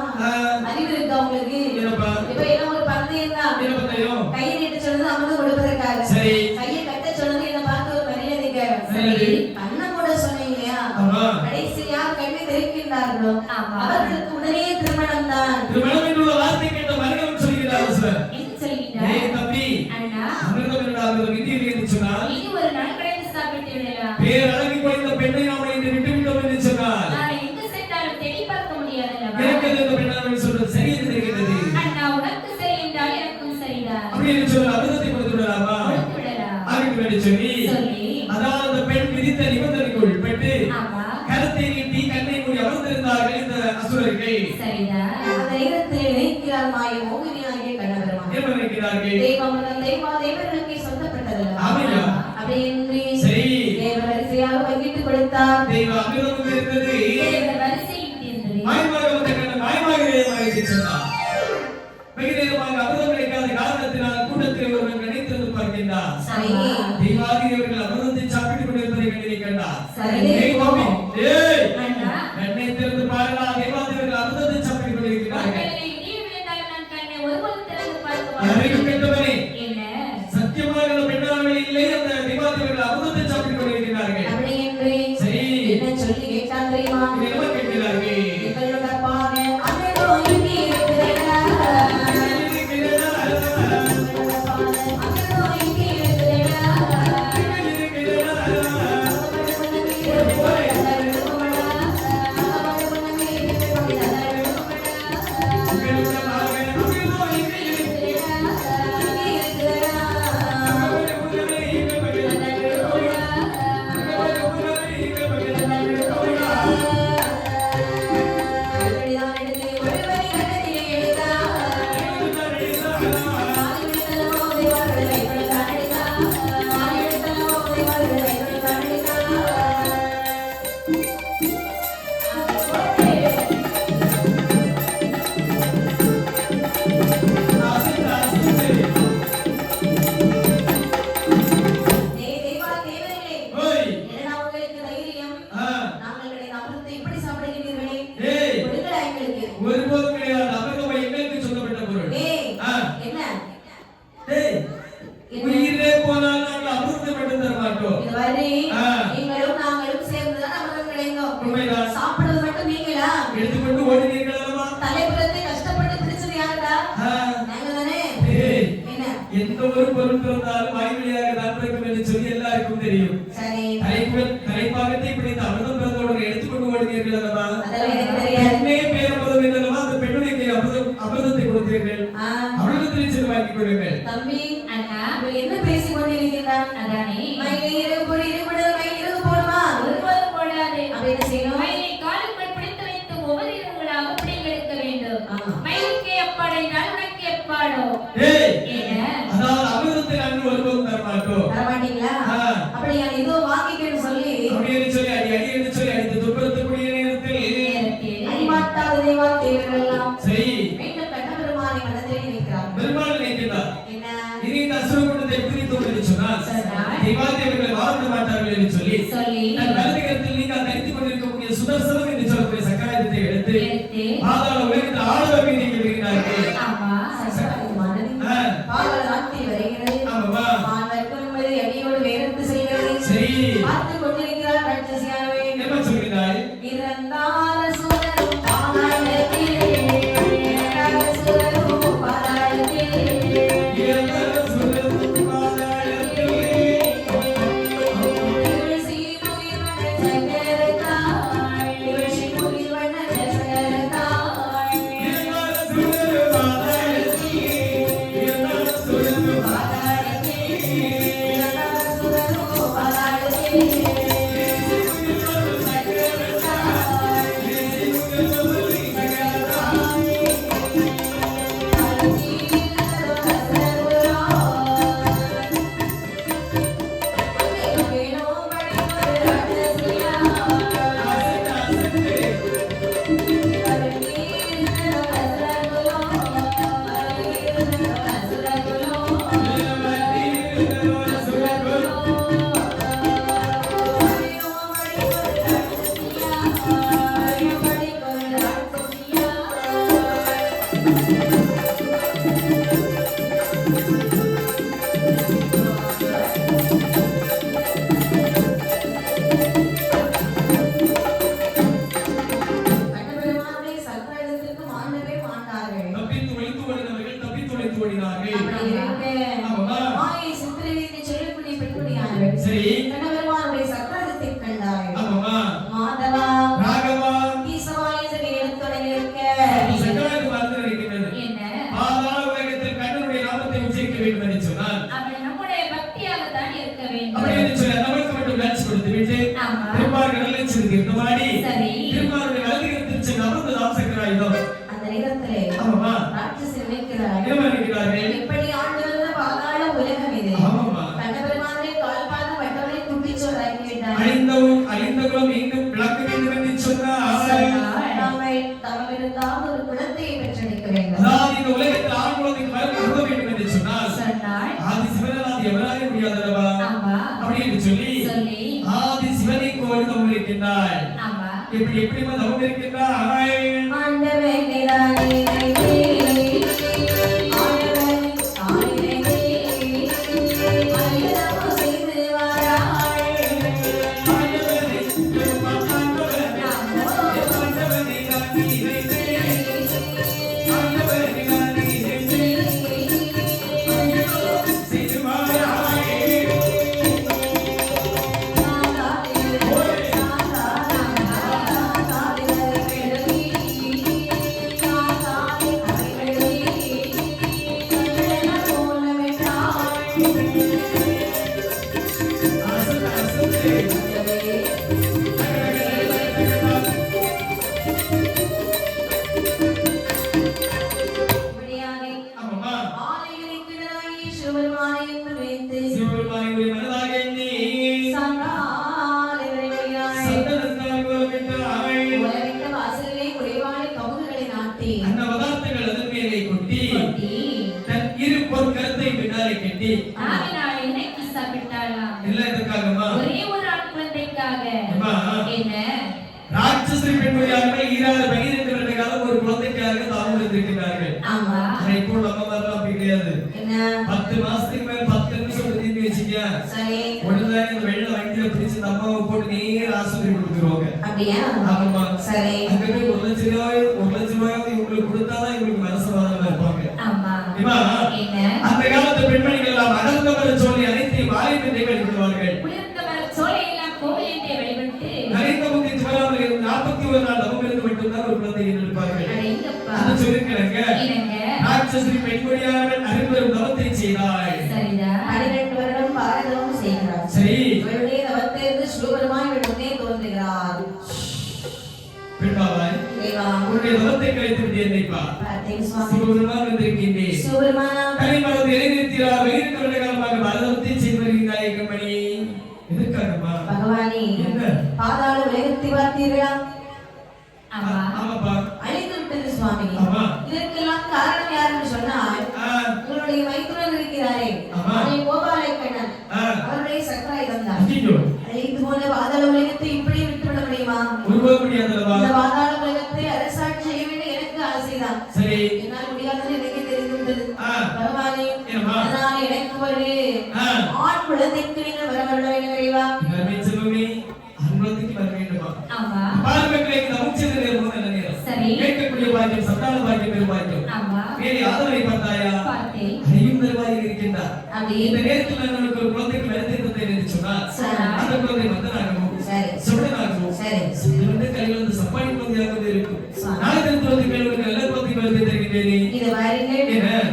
அறிவு இருக்கா உங்களுக்கு? என்னப்பா? இப்ப என்ன ஒரு பந்தயம் தான். என்ன பந்தயம்? கையை நீட்ட சொன்னது அமிர்தம் கொடுப்பதற்காக. சரி. கையை கட்ட சொன்னது என்ன பார்த்து ஒரு மரியாதைக்காக. சரி. கண்ணை கூட சொன்னீங்க இல்லையா? ஆமா. கடைசி யார் கண்ணை தெரிவிக்கின்றார்களோ ஆமா. அவர்களுக்கு உடனே திருமணம் தான். திருமணம் என்ற வார்த்தை கேட்ட மனிதன் சொல்கிறார் சார். என்ன சொல்கிறார்? ஏய் தம்பி, அண்ணா அமிர்தம் என்ற அமிர்தம் இந்தியில் என்று சொன்னால் இது ஒரு நாள் கடைந்து சாப்பிட்டு விடலாம் பேரழகி குறைந்த பெண்ணை நாம இன்று விட்டு விட்டோம் என்று சொன்னால் நான் எங்க சென்றாலும் தேடி பார்க்க முடியாதல்லவா எனக்கு இந்த பெண்ணாமல் சொல்றது சரி என்று தெரிகிறது. அண்ணா உனக்கு சரி என்றால் எனக்கும் சரிதான் அப்படி என்று சொன்ன அமிர்தத்தை கொடுத்து விடலாமா? கொடுத்து விடலாம் ஆகிட்டு வேண்டி சொல்லி சொல்லி அதாவது அந்த பெண் விதித்த நிபந்தனைக்கு உட்பட்டு ஆமா கருத்தை நீட்டி கண்ணை மூடி அமர்ந்திருந்தார்கள் இந்த அசுரர்கள். சரிதான் அந்த நேரத்தில் நினைக்கிறார் மாய மோகினியாகிய கண்ணபெருமான். என்ன நினைக்கிறார்கள்? தேவாமிர்தம் தேவர்களுக்கே சொந்தப்பட்டதல்ல. ஆமையா? அப்படி என்று சரி. தேவர் வரிசையாக பங்கிட்டு கொடுத்தார். தெய்வ அமிர்தம் இருந்தது. தேவர் வரிசையிட்டு இருந்தது. மாயமாக வந்த கண்ணன் மாயமாக சொன்னார். மிகுதியாக அமிர்தம் கிடைக்காத காரணத்தினால் கூட்டத்தில் ஒருவன் நினைத்திருந்து பார்க்கின்றார். சரி. தெய்வாதிரியவர்கள் அமிர்தத்தை சாப்பிட்டுக் கொண்டிருப்பதை கண்டிருக்கின்றார். சரி. அண்ணா, கண்ணை திறந்து பாருங்கள், தேவாதிரியவர்கள் அமிர்தத்தை சாப்பிட்டுக் கொண்டிருக்கிறார்கள். ஒருவேளை இடியும் விழுந்தால் நான் கண்ணை ஒருபோதும் திறந்து பார்க்க அறிவு மாட்டேன். கெட்டவனே, என்ன? சத்தியமாக அந்த பெண்ணானவள் இல்லை, அந்த தேவாதிரியவர்கள் அமிர்தத்தை சாப்பிட்டுக் கொண்டிருக்கிறார்கள். அப்படி என்று சரி. என்ன சொல்லி கேட்டான் தெரியுமா? இதை எவர் கேட்கிறார்கள்? எங்களோட பாவை அமிர்தோ இங்கே இருக்கிறதா? அமிர்தோ இங்கே இருக்கிறதா? ஒருபோதும் கிடையாது. அமிர்தம் எங்களுக்கு சொல்லப்பட்ட பொருள். உயிரே போனால் நாங்கள் அமிர்தம் மட்டும் தர மாட்டோம். உண்மைதான். சாப்பிடுறது மட்டும் நீங்களா? எடுத்துக்கொண்டு ஓடினீர்கள் அல்லவா? தலைப்புறத்தை கஷ்டப்பட்டு பிடிச்சது யாருடா? நாங்க தானே. ஏய், என்ன? எந்த ஒரு பொருள் பிறந்தாலும் வாய்வழியாக தான் பிறக்கும் என்று சொல்லி எல்லாருக்கும் தெரியும். சரி. தலைப்பாகத்தை பிடித்த அமிர்தம் பிறந்தவுடன் எடுத்துக்கொண்டு ஓடினீர்கள் அல்லவா? அதெல்லாம் எனக்கு தெரியாது. பெண்ணே பேரமிர்தம் என்றல்லவா அந்த பெண்ணுடைய கை அமிர்தத்தை கொடுத்தீர்கள். அவளிடத்தில் சென்று வாங்கிக் கொள்ளுங்கள். தம்பி, அண்ணா, இவள் என்ன பேசிக் கொண்டிருக்கிறான்? அதானே. மயிலை இரவு போடு, இருமுடல் மயில் இரவு போடுமா? ஒருபோதும் போடாதே. அப்ப என்ன செய்யணும்? மயிலை காலுக்குள் பிடித்து வைத்து ஒவ்வொரு இரவுகளாக பிடிங்கெடுக்க வேண்டும். ஆமா. மயிலுக்கு எப்பாடோ என்றால் உனக்கு எப்பாடோ. ஏய், என்ன? அதாவது அமிர்தத்தை நாங்கள் ஒருபோதும் தர மாட்டோம். தரமாட்டீங்களா? அப்படி நான் இதோ வாங்கிக்கன்னு சொல்லி அப்படின்னு சொல்லி அடி என்று சொல்லி அடித்து துன்புறுத்தக்கூடிய நேரத்தில் அடிமாட்டாத தேவர்களெல்லாம் சரி மீண்டும் கண்ணபெருமானை மனதிலே நிற்கிறார். பெருமாள் நினைக்கிறார். என்ன? இனி இந்த அசுரகுண்டத்தை பிரித்தோம் என்று சொன்னால் தேவாதேவர்கள் வாழ்ந்து மாட்டார்கள் என்று சொல்லி தன் வலது கரத்தில் நீங்கள் தரித்துக் கொண்டிருக்கக்கூடிய சுதர்சனம் என்று சொல்லக்கூடிய சக்கராயுதத்தை எடுத்து பாதாள உலகத்தில் ஆளுவர் மீது நீங்கள் விடுகிறார்கள். ஆமா. சக்கராயுதமானது பாதாள நாட்டில் வருகிறது. ஆமாவா? மாணவர்கள் என்பது அடியோடு வேறெடுத்து செல்கிறது. சரி பார்த்துக் கொண்டிருக்கிறார் ராட்சசியாவே. என்ன சொல்கிறாய்? இறந்தார சூரரும் பாதாளத்திலே, இறந்தார சூரரும் பாதாளத்திலே, அந்த நேரத்திலே ராட்சசி நினைக்கிறார். சொல்லி சொல்லி ஆதி சிவனை கோவில் தவம் இருக்கின்றாய். ஆமா எப்படிமா தவம் இருக்கின்றாய்? ஆண்டவே நீதானே ஒரே ஒரு ஆண் குழந்தைக்காக என்ன ராட்சசி பெண்மணியாக ஈராறு 12 வருட காலம் ஒரு குழந்தைக்காக தாமம் இருந்திருக்கிறார்கள். ஆமா ஆனா இப்போ நம்ம வரலாம் அப்படி கிடையாது. 10 மாசத்துக்கு மேல 10 நிமிஷம் தீர்ந்து வச்சுக்க உடனே இந்த வெள்ள வண்டியில பிடிச்சு இந்த அம்மாவை போட்டு நேர ஆஸ்பத்திரி கொடுத்துருவாங்க. அப்படியா? ஆமா சரி. அங்க போய் 1 லட்சம் ரூபாய் இவங்களுக்கு கொடுத்தாதான் இவங்களுக்கு மனசமாதானமா இருப்பாங்க. ஆமா என்ன அந்த காலத்து பெண்மணிகள் எல்லாம் அடர்ந்த மர சோலை அனைத்தையும் வாழைப்பெண்ணை வழிபடுவார்கள். குளிர்ந்த மர சோலை எல்லாம் கோவில் என்றே வழிபட்டு நரைந்த முகத்தை துவராமல் 41 நாள் தவம் இருந்து மட்டும்தான் ஒரு குழந்தையை எடுப்பார்கள். அது சொல்லிருக்கிறாங்க. ராட்சசி பெண்மணியாளர்கள் அரும்பெரும் தவத்தை செய்தாள். சரிதான் 12 வருடம் பாரதம் செய்கிறார். சரி இவருடைய தவத்திலிருந்து சிவபெருமான் முன்னே தோன்றுகிறார். பெண்பாவாய் உன்னுடைய தவத்தை கழித்து விட்டு என்னைப்பா சிவபெருமான் வந்திருக்கின்றேன். கலிமரத்தை இறைநிறுத்தினார். 12 வருட காலமாக பாரதத்தை செய்து வருகிறாய் கண்மணி. எதற்காகமா? பகவானே பாதாள உலகத்தை பார்த்தீர்களா? ஆமாப்பா அழித்து விட்டது சுவாமி. இதற்கெல்லாம் காரணம் யாருன்னு சொன்னால் உங்களுடைய மைத்துனன் இருக்கிறாரே கோபாலை கண்ணன் அவருடைய சக்கராயுதம் தான். அழித்து போன பாதாள உலகத்தை இப்படி விட்டுவிட முடியுமா? இந்த பாதாள உலகத்தை அரசாட்சி செய்ய வேண்டிய எனக்கு ஆசைதான். சரி என்னால் முடியாதுன்னு எனக்கு தெரிந்துவிட்டது. பகவானே அதனால் எனக்கு ஒரு ஆண் குழந்தைக்கு நீங்கள் வர வேண்டும் இறைவா. அன்புக்கு வர வேண்டுமா? ஆமா பாருமக்களை நமச்சது நேரம் நல்ல நேரம். சரி கேட்கக்கூடிய பாக்கியம் சந்தான பாக்கியம் பெரும் பாக்கியம். ஆமா வேறு ஆதரவை பார்த்தாயா? பார்த்தேன். அதையும் தருவாய் இருக்கின்றார். அப்படி இந்த நேரத்தில் நமக்கு ஒரு குழந்தைக்கு வருத்தத்தை என்று சொன்னால் அந்த குழந்தை மந்தனாகவும் சுடனாகவும் சுடனே கையிலிருந்து சப்பாடி குழந்தையாக இருக்கும். நாளை தினத்தில் கேள்வி நல்ல குழந்தை வருத்தை தருகின்றேனே. இது வாருங்கள்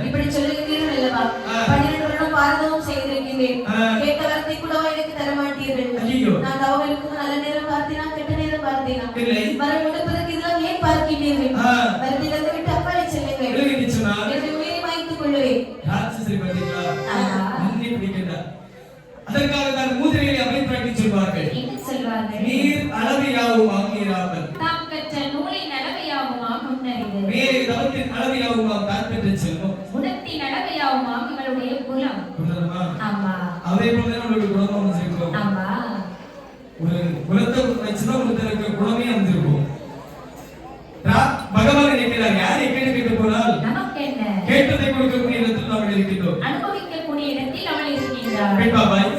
இப்படி சொல்லுகிறீர்கள் அல்லவா? 12 வருடம் பாரதமும் செய்திருக்கிறேன். கேட்ட வார்த்தை கூட எனக்கு தர மாட்டீர்கள். நான் தவம் இருக்கும் நல்ல நேரம் பார்த்தேனா கெட்ட நேரம் பார்த்தேனா? வர கொடுப்பதற்கு இதெல்லாம் ஏன் பார்க்கிறீர்கள்? வருத்திலிருந்து விட்டு அப்பாலே செல்லுங்கள். என்னுடைய உயிரை மாய்த்துக் கொள்ளுவேன். ராட்சசி பார்த்தீங்களா? நன்றி பிடிக்கின்றார். அதற்காக தான் மூதிரையை அமைப்பாட்டி சொல்வார்கள். என்ன சொல்வார்கள்? நீர் அளவையாவும் ஆகிராமல் தாம் கற்ற நூலின் அளவையாவும் ஆகும் நறிவு. வேறு தவத்தின் அளவையாவும் தான் பெற்ற செல்வம். குணத்தின் அளவையாவும் ஆகுங்களுடைய குலம். ஆமா அதே போல நம்மளுடைய குணமும் இருக்கும். ஆமா ஒரு குலத்தை வச்சுதான் ஒருத்தருக்கு குணமே வந்திருக்கும். பகவான் நினைக்கிறார் யாரை கேட்க போனால் நமக்கு என்ன கேட்டதை கொடுக்கக்கூடிய இடத்தில் நாம் இருக்கின்றோம். அனுபவிக்கக்கூடிய இடத்தில் அவள் இருக்கின்றாள். பெண்பாவாய்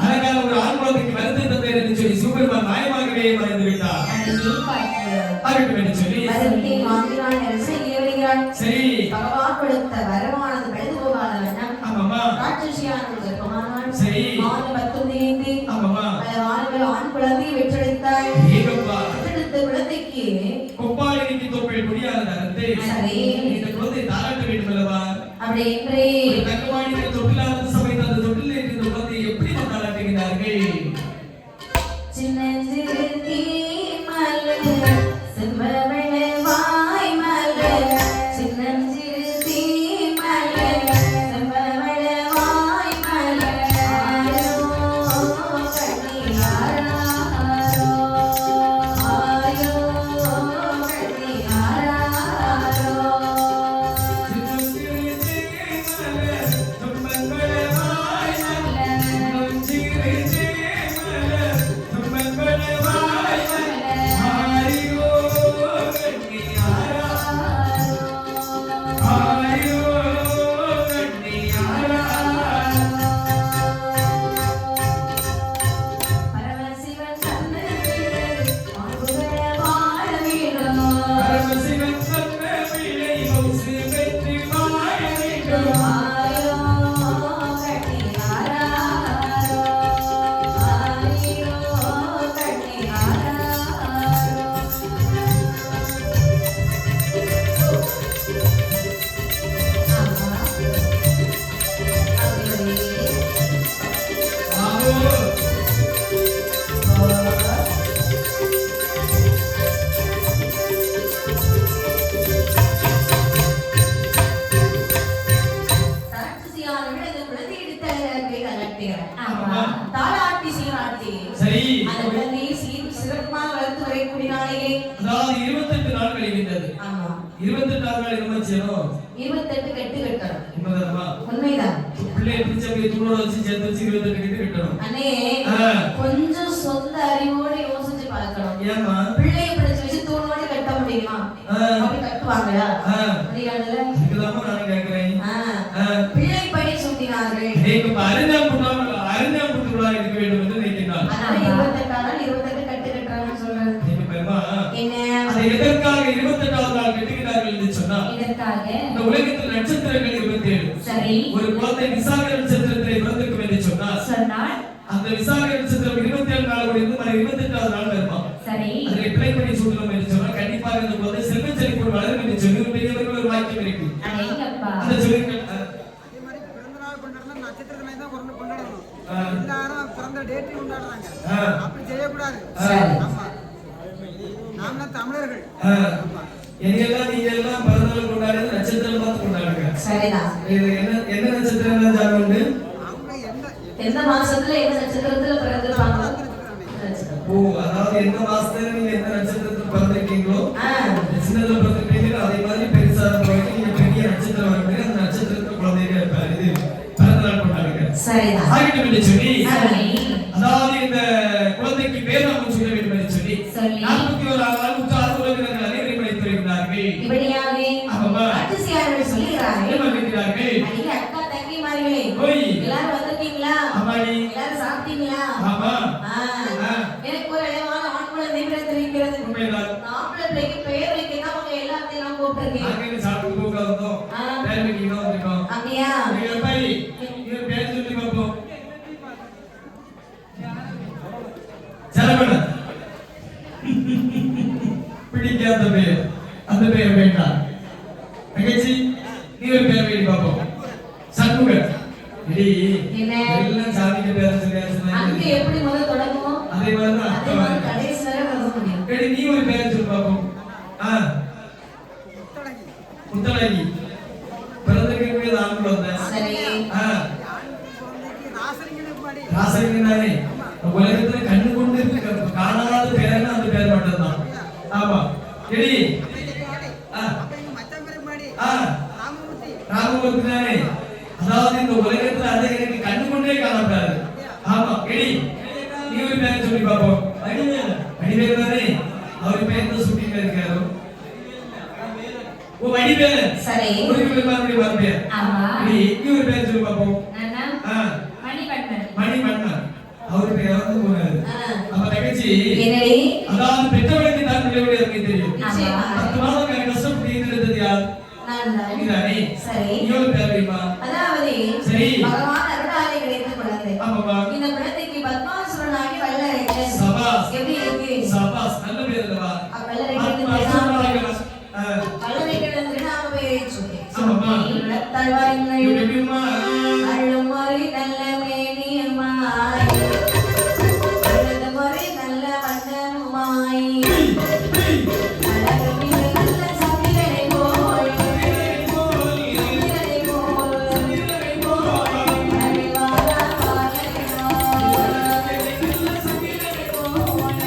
அதனால ஒரு ஆண் குழந்தைக்கு வருத்தத்தை தந்தேன் என்று சொல்லி சிவபெருமான் நியாயமாகவே மறைந்து விட்டார். அதற்கு என்று சொல்லி வருத்தி வாங்கினான் அரசை ஏறுகிறான். சரி பகவான் கொடுத்த வரமானது கழுது போகாத வண்ணம் ஆமாமா ராட்சசியானது கர்ப்பமானான். சரி மான் பத்தும் நீந்தி ஆமாமா பல ஆண் குழந்தையை பெற்றெடுத்தாள். ஏகப்பா பெற்றெடுத்த குழந்தைக்கு கொப்பாளிக்கு தொப்பை முடியாத தரத்தை சரி இந்த குழந்தை தாராட்ட வேண்டும் அல்லவா? அப்படி என்றே தங்கவாணியில் தொட்டிலாத சமயத்தில் அந்த தொட்டில் இந்த குழந்தையை எப்படி தாராட்டுகிறார்கள்? சின்னஞ்சிறு தீ மலர் செவ்வள வாய் மலர் சின்னஞ்சிறு தீ மலர் செவ்வள வாய் மலர் ஆரோ கண்ணியாரோ ஆயோ கண்ணியாரோ சின்னஞ்சிறு தீ மலர் விளக்கை கலட்டுகிறார். ஆமா. தாலாட்டி சீராட்டி சரி அந்த குழந்தையை சிறப்பாக வளர்த்து வரக்கூடிய நாளையே அதாவது 28 நாள் கழிகின்றது. ஆமா 28 நாள் என்ன செய்யணும்? 28 கட்டு கட்டணும். உண்மைதானமா? உண்மைதான். பிள்ளையை பிடிச்ச அப்படியே தூணோட வச்சு சேர்த்து வச்சு 28 கட்டு கட்டணும். அண்ணே கொஞ்சம் சொந்த அறிவோட யோசிச்சு பார்க்கணும். ஏமா பிள்ளையை பிடிச்சு வச்சு தூணோட கட்ட முடியுமா? அப்படி கட்டுவாங்களா? முடியாதுல்ல. இதுதான் நான் கேக்குறேன். பிள்ளை படி சுத்தினார்கள். நீங்க அறிஞர் புண்ணாக இருக்க வேண்டும் என்று நினைக்கிறார். அதனால 28 நாள் 28 கட்டு கட்டுறாங்கன்னு சொல்றாரு. நீங்க பெருமா என்ன அதை எதற்காக 28வது நாள் கட்டுகிறார்கள் என்று சொன்னா இதற்காக இந்த உலகத்தில் நட்சத்திரங்கள் 27. சரி ஒரு குழந்தை விசாக நட்சத்திரத்தை பிறந்திருக்கும் என்று சொன்னால் அந்த விசாக நட்சத்திரம் 27 நாள் முடிந்து 28வது நாள் வருமா? சரி அதை பிழை பண்ணி சொல்லணும் என்று சொன்னா கண்டிப்பாக இந்த குழந்தை செல்வ செழிப்போடு வளரும் என்று சொல்லி ஒரு பெரியவர்கள் ஒரு வாக்கியம் இருக்கு. அடேங்கப்பா அந்த சொல்லி எல்லாரும் பிறந்த டேட்டை கொண்டாடுறாங்க. அப்படி செய்யக்கூடாது. ஆமா. நாம தமிழர்கள். எங்கெல்லாம் நீங்க எல்லாம் பிறந்தநாள் கொண்டாடுறது நட்சத்திரம் பார்த்து கொண்டாடுங்க. சரிதான். இது என்ன நட்சத்திரம் தான் உண்டு? அவங்க எந்த மாசத்துல எந்த நட்சத்திரத்துல பிறந்திருப்பாங்க? ஓ அதாவது எந்த மாசத்துல நீங்க எந்த நட்சத்திரத்துல பிறந்திருக்கீங்களோ சின்னதுல பிறந்திருக்கீங்களோ அதே மாதிரி பெருசா போயிட்டு நீங்க பெரிய நட்சத்திரம் வரக்கூடிய அந்த நட்சத்திரத்துல குழந்தைங்க இது பிறந்தநாள் கொண்டாடுங்க. சரிதான். ஆகிட்டும் என்று சொல்லி சரி அதாவது இந்த குழந்தைக்கு பேர் நாம சொல்ல வேண்டும் என்று சொல்லி சொல்லி 41 நாள் உற்றார் உறவினர்கள் அனைவரையும் அழைத்து வருகிறார்கள். இப்படியாக ஆமா ஆட்சியாளர்கள் சொல்லுகிறார்கள். என்ன வருகிறார்கள்? அடியே அக்கா தங்கிமார்களே ஓய் எல்லாரும் வந்திருக்கீங்களா? ஆமாடி எல்லாரும் சாப்பிட்டீங்களா? ஆமா எனக்கு ஒரு இளமான ஆண் குழந்தை பிறந்திருக்கிறது. உண்மைதான். ஆம்பளை பிள்ளைக்கு பெயர் வைக்கதான் அவங்க எல்லாத்தையும் நான் கூப்பிட்டிருக்கேன். நாங்க சாப்பிட்டு போக வந்தோம். பேர் வைக்க தான் வந்திருக்கோம். அப்படியா? நீங்க போய் நீங்க பேர் சொல்லி பாப்போம். சரவண பிடிக்காத பேர் அந்த பேர் வேண்டாம். தங்கச்சி நீ ஒரு பேர் வைக்க பாப்போம். சண்முக என்ன? எல்லாம் சாமிக்கு பேர் அங்க சொல்லி எப்படி முதல் தொடங்குமோ அதே மாதிரிதான் அதே மாதிரி கடைசி வரை வர முடியும். நீ ஒரு பேர் சொல்லி பாப்போம். முத்தழகி பிறந்திருக்கக்கூடிய ஆண் குழந்தை. சரி ராசரிங்கனாலே உலகத்துல கண்ணு கொண்டு காணாத பேருன்னா அந்த பேர் மட்டும்தான். ஆமா எடி ராமமூர்த்தி தானே. அதாவது இந்த உலகத்துல அதை எனக்கு கண்ணு கொண்டே காணப்படாது. ஆமா எடி நீ ஒரு பேர் சொல்லி பாப்போம். வடிவேல் தானே. அவர் பேர் தான் சுட்டிங்க இருக்காரு. ஓ வடிவேல். சரி ஒரு பேர் வார்த்தை. ஆமா நீ ஒரு பேர் சொல்லி பாப்போம். நானா மணிவண்ணன் அவர் பேர் வந்து போனாரு. அப்ப தங்கச்சி என்னடி? அதாவது பெற்றவளுக்கு தான் பிள்ளையோட இருக்கு தெரியும். நிச்சயமா. 10 மாதம் கஷ்டப்பட்டு இருந்தது யார்? நான் தான். நீதானே. சரி நீயோட பேர் வைமா. அதாவது சரி. பகவான் அருளாலே கிடைத்த குழந்தை. ஆமாப்பா. இந்த குழந்தைக்கு பத்மாசுரனாகி வல்லரைக்கன். சபாஸ். எப்படி இருக்கு? சபாஸ் நல்ல பேர் இல்லவா? வல்லரைக்கன் நாம பேரை சொல்லி. ஆமாப்பா. தல்வாரிங்கள் எப்படிமா? அழுமொழி நல்ல மேனியமாய் அழுதுமொழி நல்ல வண்ணமாய் அழகுமிகு நல்ல சந்திரனை போல் சந்திரனை போல் அழிவாரா பாலனோ சந்திரனை போல்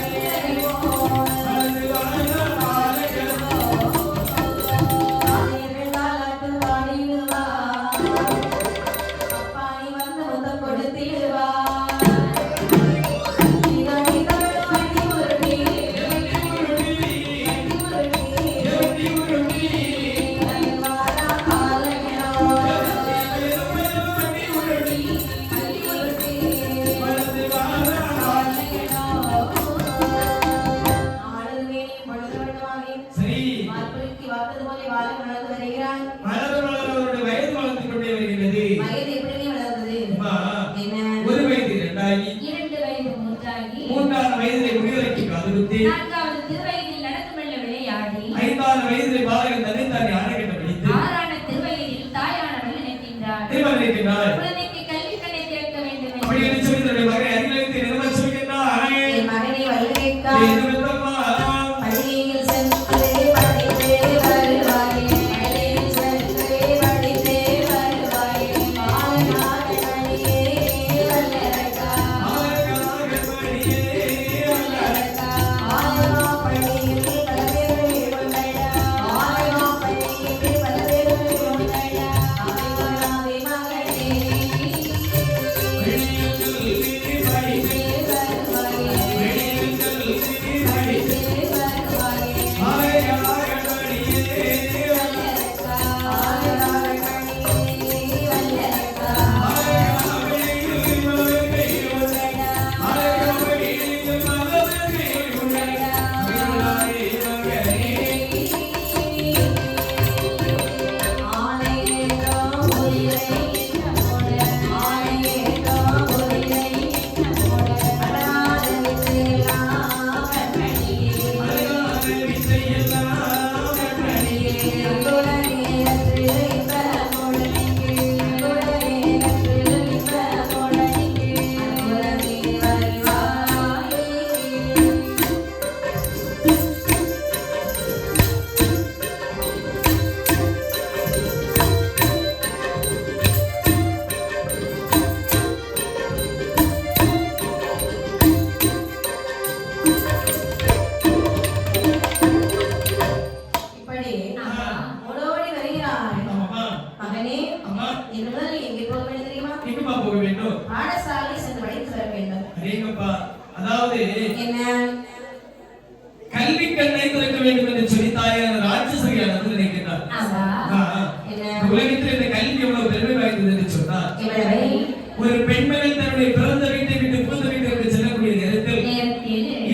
ஆயிரங்காலாட்டு வாடிடுவா அப்பா நீ வந்து முத்தம் கொடுத்திடுவா நீதானி தமிழ் வண்டி முருடி அழிவாரா பாலனோ சரி. மார்புக்கு வாக்குது போல வாழை வளர்ந்து வருகிறான். அவருடைய வயது வளர்ந்து கொண்டே வருகிறது. வயது எப்படி வளர்ந்தது? அம்மா, என்ன? ஒரு வயது 2 ஆகி 2 வயது 3 ஆகி 3ஆம் வயதிலே முடிவரைக்கு காதுகுத்தி 4வது திருவயதில் நடக்குமெல்ல விளையாடி 5ஆம் வயதிலே பாலகன் தன்னைத்தானே ஆணையிட்ட பிடித்து 6ஆன திருவயதில் தாயானவள் நினைக்கின்றாள் திருமணத்தினார் குழந்தைக்கு கல்வி கண்ணை திறக்க வேண்டும் அப்படி என்று என்று சொல்லி தன்னுடைய மகனை அறிவித்து நிறுவ சொல்கின்றார். என் மகனை வல்லுரைத்தான். பள்ளியில் சென்று படித்தே வருவாயே. பள்ளியில் சென்று படித்தே வருவாயே. பாலநாடு மணியே இப்படி ஓடோடி வருகிறாள். மகனே, இன்று முதல் நீ எங்கே போக வேண்டும் தெரியுமா? எங்கம்மா போக வேண்டும்? பாடசாலை சென்று படித்து வர வேண்டும். அடேங்கப்பா, அதாவது என்ன? கல்வி கண்ணை திறக்க வேண்டும் என்று சொல்லி தாயான ராட்சசரியானது நினைக்கிறார். என்ன? உலகத்தில் இந்த கல்வி எவ்வளவு பெருமை வாய்ந்தது என்று சொன்னார். இவ்வளவை ஒரு பெண்மகள் தன்னுடைய பிறந்த வீட்டை விட்டு புகுந்த வீட்டிற்கு செல்லக்கூடிய நேரத்தில்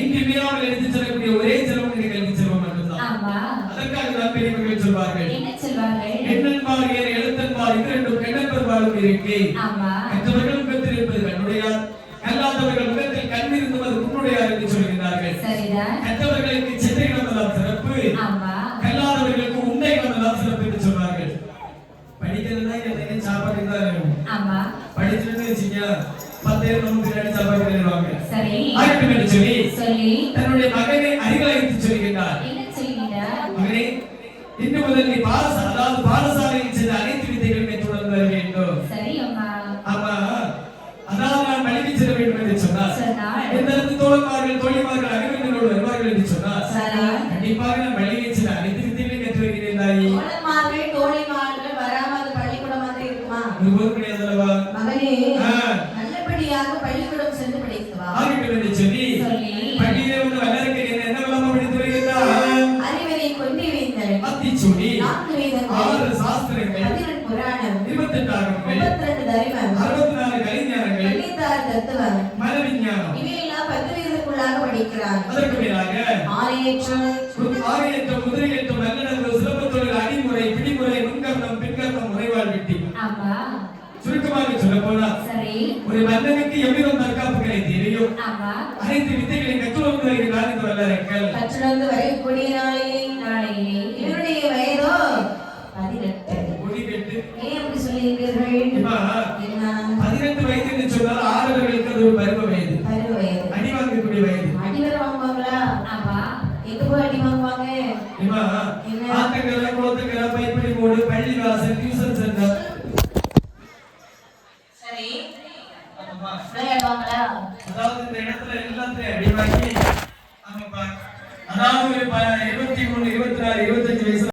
இன்று மீறாமல் எடுத்து செல்லக்கூடிய ஒரே செல்வம் இந்த கல்வி செல்வம் மட்டும்தான். அதற்காக தான் பெரியவர்கள் சொல்வார்கள், எண்ணன்பார் ஏறு எழுத்தன்பார் இது ரெண்டும் கண்ணன்பர்பாலும் இருக்கு. மற்றவர்கள் முகத்தில் இருப்பது கண்ணுடையார், கல்லாதவர்கள் முகத்தில் கண் இருந்தும் அது உன்னுடையார் என்று சொல்கிறார்கள். கற்றவர்களுக்கு சிந்தை வந்ததால் சிறப்பு, கல்லாதவர்களுக்கு உண்டை வந்ததால் சிறப்பு என்று சொல்வார்கள். படிக்கிறதுனா எதையும் சாப்பாடு தான் வேணும். படிச்சுட்டு வச்சுக்க 10 நமக்கு ரெண்டு சாப்பாடு பண்ணிடுவாங்க. ஆகட்டும் என்று சொல்லி தன்னுடைய மகனை அருகலைத்து சொல்கிறார். மகனே, இன்று முதல் நீ பாடசாலையில் சென்ற அனைத்து வித்தைகளுமே தொடர்ந்து வர வேண்டும். ஆமா, அதாவது நான் பள்ளிக்கு செல்ல வேண்டும் என்று சொன்னார். எந்த தோழமார்கள் தோழிமார்கள் அனைவர்களோடு வருவார்கள் என்று சொன்னார். கண்டிப்பாக நான் பள்ளிக்கு செல்ல அனைத்து வித்தைகளையும் கற்று வருகிறேன் தாயி. தோழிமார்கள் வராமல் பள்ளிக்கூடம் வந்து இருக்குமா? ஒருபோது கிடையாது அல்லவா? மகனே, நல்லபடியாக பள்ளிக்கூடம் சென்று படித்து வா. ஆகட்டும் என்று சொல்லி பள்ளியிலே வந்து வளர்க்கிறேன். என்ன விளம்பரம் படித்து வருகிறார்? அறிவரை கொண்டு வைத்தல், அத்திச்சூடி, 4 வேதங்கள், 6 சாஸ்திரங்கள், 18 புராணம், 28 ஆகமங்கள், 32 தரிமம், 64 கலைஞானங்கள், 26 தத்துவம், மனவிஞ்ஞானம், இவையெல்லாம் 10 வயதுக்குள்ளாக படிக்கிறார். அதற்கு மேலாக ஆரியேற்றம், ஆரியேற்றம், குதிரையேற்றம், நல்லடங்கு, சிலம்பத்தொழில், அடிமுறை, பிடிமுறை, முன்கர்ணம், பின்கர்ணம், முறைவாழ் வெட்டி. சுருக்கமாக சொல்ல போனால் ஒரு மன்னனுக்கு எவ்விதம் தற்காப்புகளை தெரியும் அனைத்து வித்தைகளை கற்றுணர்ந்து வருகிறார் இந்த வல்லரக்கல். கற்றுணர்ந்து வரக்கூடிய நாளிலே இவருடைய வயதோ 18. ஏன் அப்படி சொல்லியிருக்கிறீர்கள்? 18 வயது என்று சொன்னால் ஆடவர்களுக்கு அது ஒரு பருவ வயது, அடி வாங்கக்கூடிய வயது. அடி வர வாங்குவாங்களா? எங்க போய் அடி வாங்குவாங்க? ஆத்தங்கரை, குளத்துக்கரை, பைப்படி போடு, பள்ளி வாசல், டியூஷன் சென்டர். சரி, விளையாடுவாங்களா? அதாவது இந்த இடத்துல எல்லாத்தையும் அடி வாங்கி, அதாவது ஒரு 23, 24, 25 வயசு